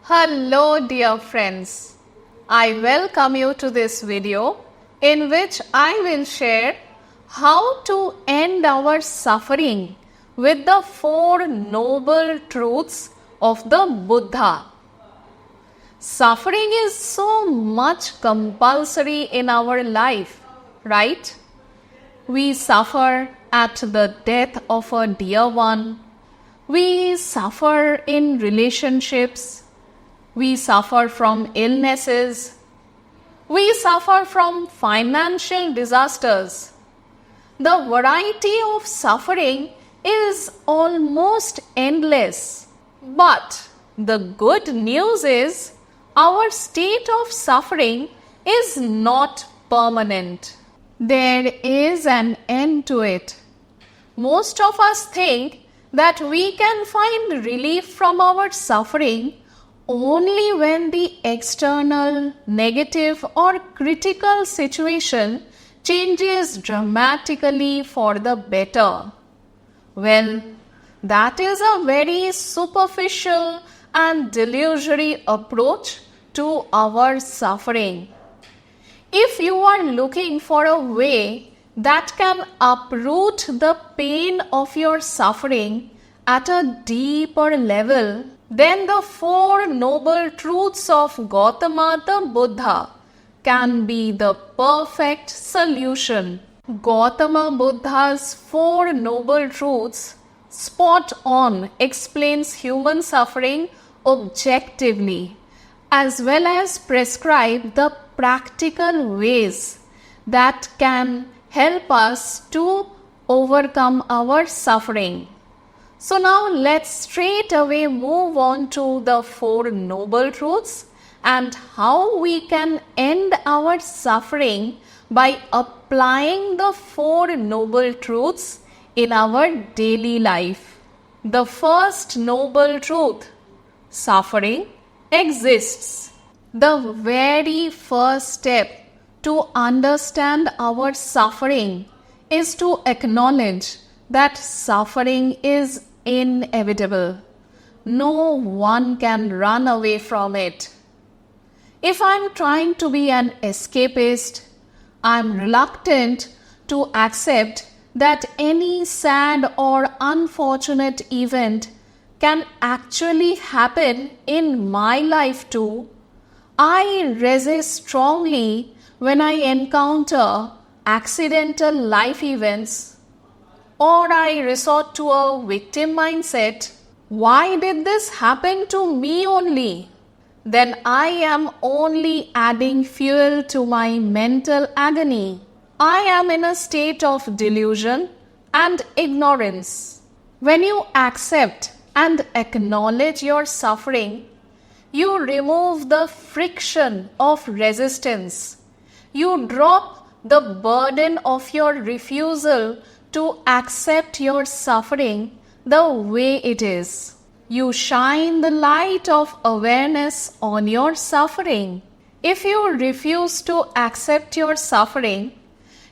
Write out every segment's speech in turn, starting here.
Hello dear friends, I welcome you to this video in which I will share how to end our suffering with the four noble truths of the Buddha. Suffering is so much compulsory in our life, right? We suffer at the death of a dear one. We suffer in relationships. We suffer from illnesses. We suffer from financial disasters. The variety of suffering is almost endless. But the good news is our state of suffering is not permanent. There is an end to it. Most of us think that we can find relief from our suffering only when the external, negative or critical situation changes dramatically for the better. Well, that is a very superficial and delusory approach to our suffering. If you are looking for a way that can uproot the pain of your suffering at a deeper level, then the four noble truths of Gautama the Buddha can be the perfect solution. Gautama Buddha's four noble truths spot on explains human suffering objectively, as well as prescribe the practical ways that can help us to overcome our suffering. So now let's straight away move on to the four noble truths and how we can end our suffering by applying the four noble truths in our daily life. The first noble truth: suffering exists. The very first step to understand our suffering is to acknowledge that suffering is inevitable. No one can run away from it. If I'm trying to be an escapist, I'm reluctant to accept that any sad or unfortunate event can actually happen in my life too. I resist strongly when I encounter accidental life events, or I resort to a victim mindset. Why did this happen to me only? Then I am only adding fuel to my mental agony. I am in a state of delusion and ignorance. When you accept and acknowledge your suffering, you remove the friction of resistance. You drop the burden of your refusal to accept your suffering the way it is. You shine the light of awareness on your suffering. If you refuse to accept your suffering,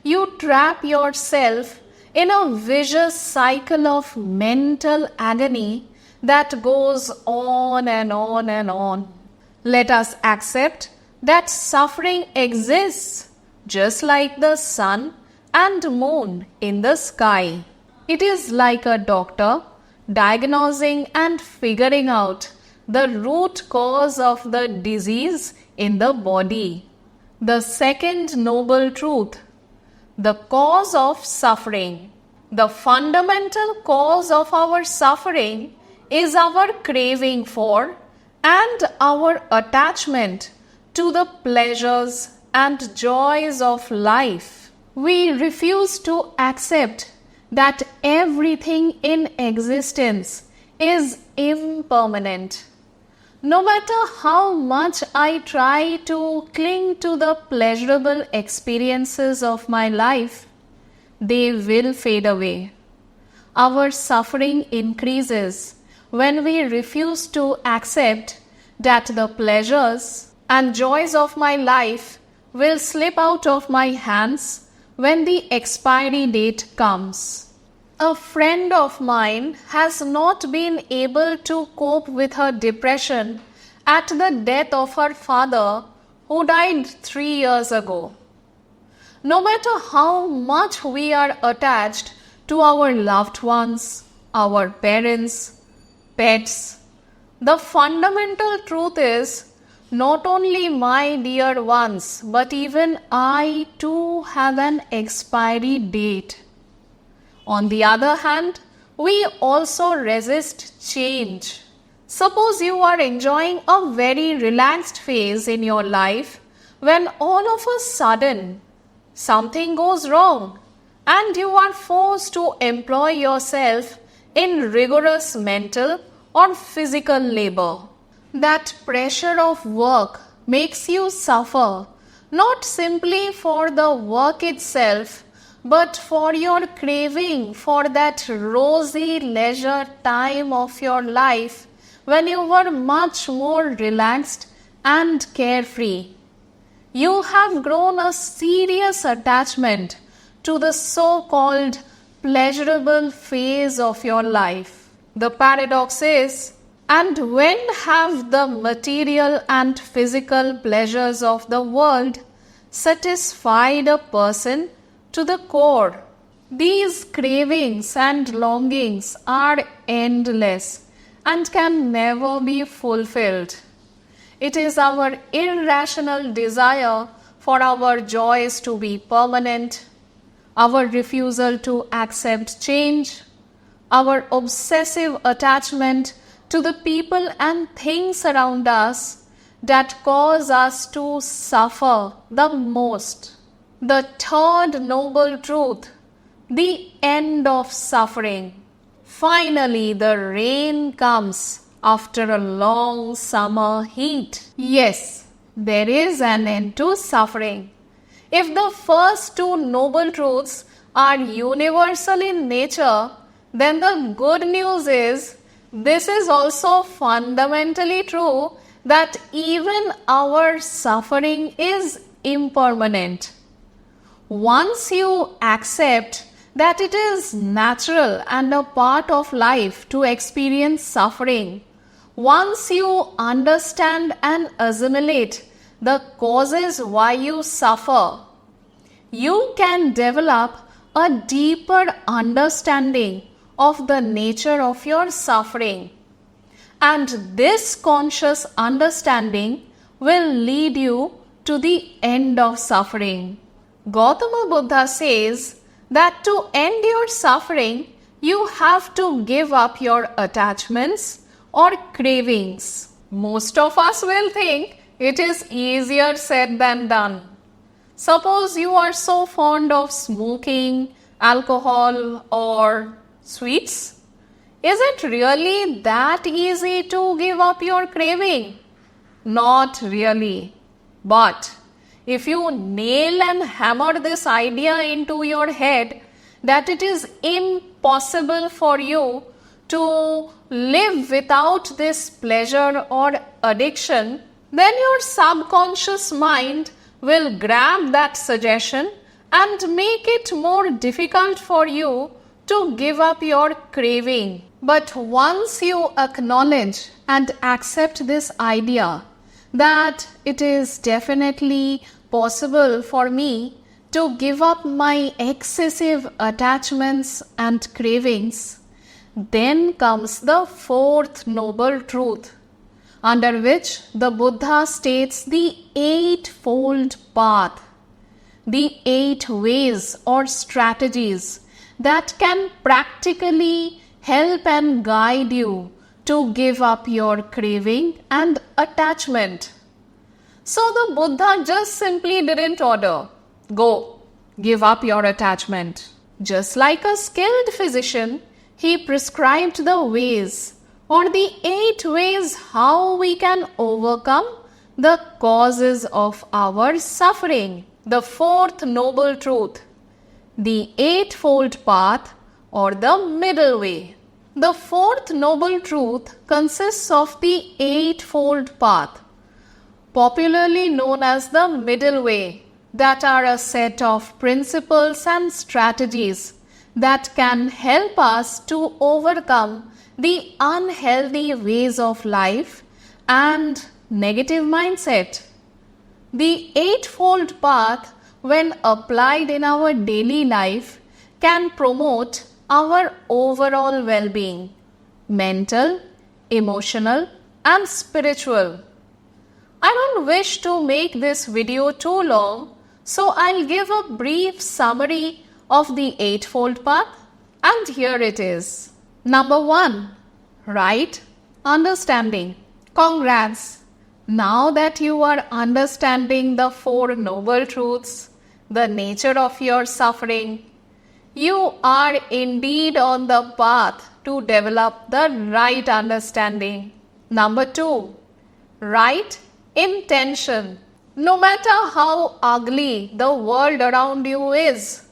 you trap yourself in a vicious cycle of mental agony that goes on and on and on. Let us accept that suffering exists, just like the sun and moon in the sky. It is like a doctor diagnosing and figuring out the root cause of the disease in the body. The second noble truth: the cause of suffering. The fundamental cause of our suffering is our craving for and our attachment to the pleasures and joys of life. We refuse to accept that everything in existence is impermanent. No matter how much I try to cling to the pleasurable experiences of my life, they will fade away. Our suffering increases when we refuse to accept that the pleasures and joys of my life will slip out of my hands when the expiry date comes. A friend of mine has not been able to cope with her depression at the death of her father who died 3 years ago. No matter how much we are attached to our loved ones, our parents, pets, the fundamental truth is not only my dear ones, but even I too have an expiry date. On the other hand, we also resist change. Suppose you are enjoying a very relaxed phase in your life when all of a sudden something goes wrong and you are forced to employ yourself in rigorous mental or physical labor. That pressure of work makes you suffer not simply for the work itself, but for your craving for that rosy leisure time of your life when you were much more relaxed and carefree. You have grown a serious attachment to the so-called pleasurable phase of your life. The paradox is, and when have the material and physical pleasures of the world satisfied a person to the core? These cravings and longings are endless and can never be fulfilled. It is our irrational desire for our joys to be permanent, our refusal to accept change, our obsessive attachment to the people and things around us that cause us to suffer the most. The third noble truth, the end of suffering. Finally, the rain comes after a long summer heat. Yes, there is an end to suffering. If the first two noble truths are universal in nature, then the good news is this is also fundamentally true that even our suffering is impermanent. Once you accept that it is natural and a part of life to experience suffering, once you understand and assimilate the causes why you suffer, you can develop a deeper understanding of the nature of your suffering. And this conscious understanding will lead you to the end of suffering. Gautama Buddha says that to end your suffering, you have to give up your attachments or cravings. Most of us will think it is easier said than done. Suppose you are so fond of smoking, alcohol, or sweets. Is it really that easy to give up your craving? Not really. But if you nail and hammer this idea into your head that it is impossible for you to live without this pleasure or addiction, then your subconscious mind will grab that suggestion and make it more difficult for you to give up your craving. But once you acknowledge and accept this idea that it is definitely possible for me to give up my excessive attachments and cravings, then comes the fourth noble truth, under which the Buddha states the eightfold path, the 8 ways or strategies that can practically help and guide you to give up your craving and attachment. So the Buddha just simply didn't order, go, give up your attachment. Just like a skilled physician, he prescribed the ways or the 8 ways how we can overcome the causes of our suffering. The fourth noble truth, the eightfold path or the middle way. The fourth noble truth consists of the eightfold path, popularly known as the middle way, that are a set of principles and strategies that can help us to overcome the unhealthy ways of life and negative mindset. The Eightfold Path, when applied in our daily life, can promote our overall well-being, mental, emotional, and spiritual. I don't wish to make this video too long, so I'll give a brief summary of the Eightfold Path, and here it is. Number 1. Right understanding. Congrats! Now that you are understanding the Four Noble Truths, the nature of your suffering, you are indeed on the path to develop the right understanding. Number 2. Right intention. No matter how ugly the world around you is,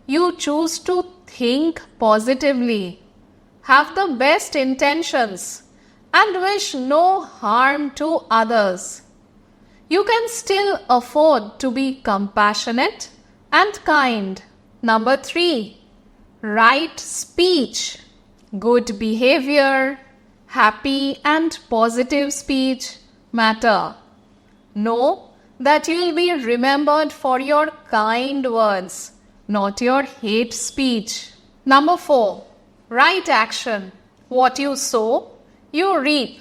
you choose to think positively, have the best intentions, and wish no harm to others. You can still afford to be compassionate and kind. Number 3. Right speech. Good behavior, happy and positive speech matter. Know that you will be remembered for your kind words, not your hate speech. Number 4. Right action. What you sow, you reap.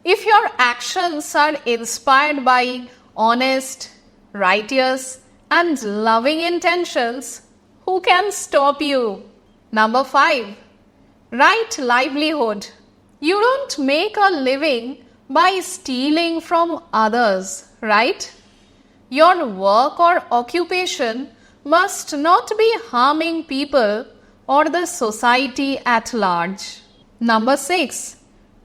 If your actions are inspired by honest, righteous, and loving intentions, who can stop you? Number 5. Right livelihood. You don't make a living by stealing from others, right? Your work or occupation must not be harming people or the society at large. Number 6.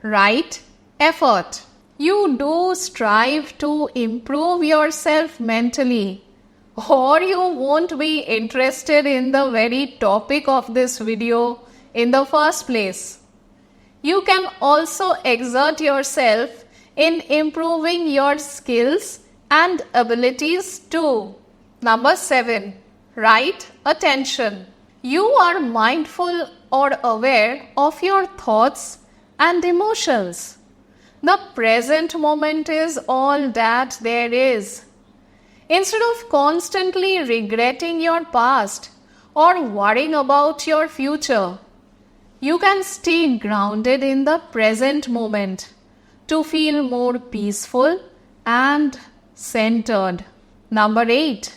Right effort. You do strive to improve yourself mentally, or you won't be interested in the very topic of this video in the first place. You can also exert yourself in improving your skills and abilities too. Number 7. Right attention. You are mindful or aware of your thoughts and emotions. The present moment is all that there is. Instead of constantly regretting your past or worrying about your future, you can stay grounded in the present moment to feel more peaceful and centered. Number 8.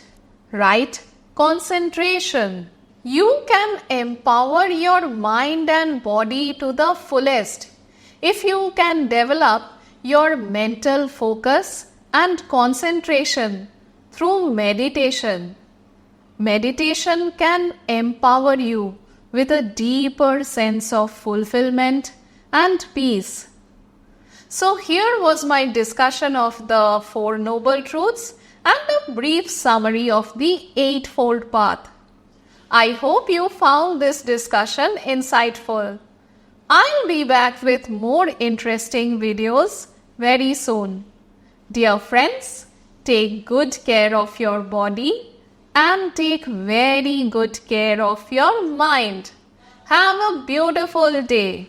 Right concentration. You can empower your mind and body to the fullest if you can develop your mental focus and concentration through meditation. Meditation can empower you with a deeper sense of fulfillment and peace. So here was my discussion of the Four Noble Truths and a brief summary of the Eightfold Path. I hope you found this discussion insightful. I'll be back with more interesting videos very soon. Dear friends, take good care of your body and take very good care of your mind. Have a beautiful day.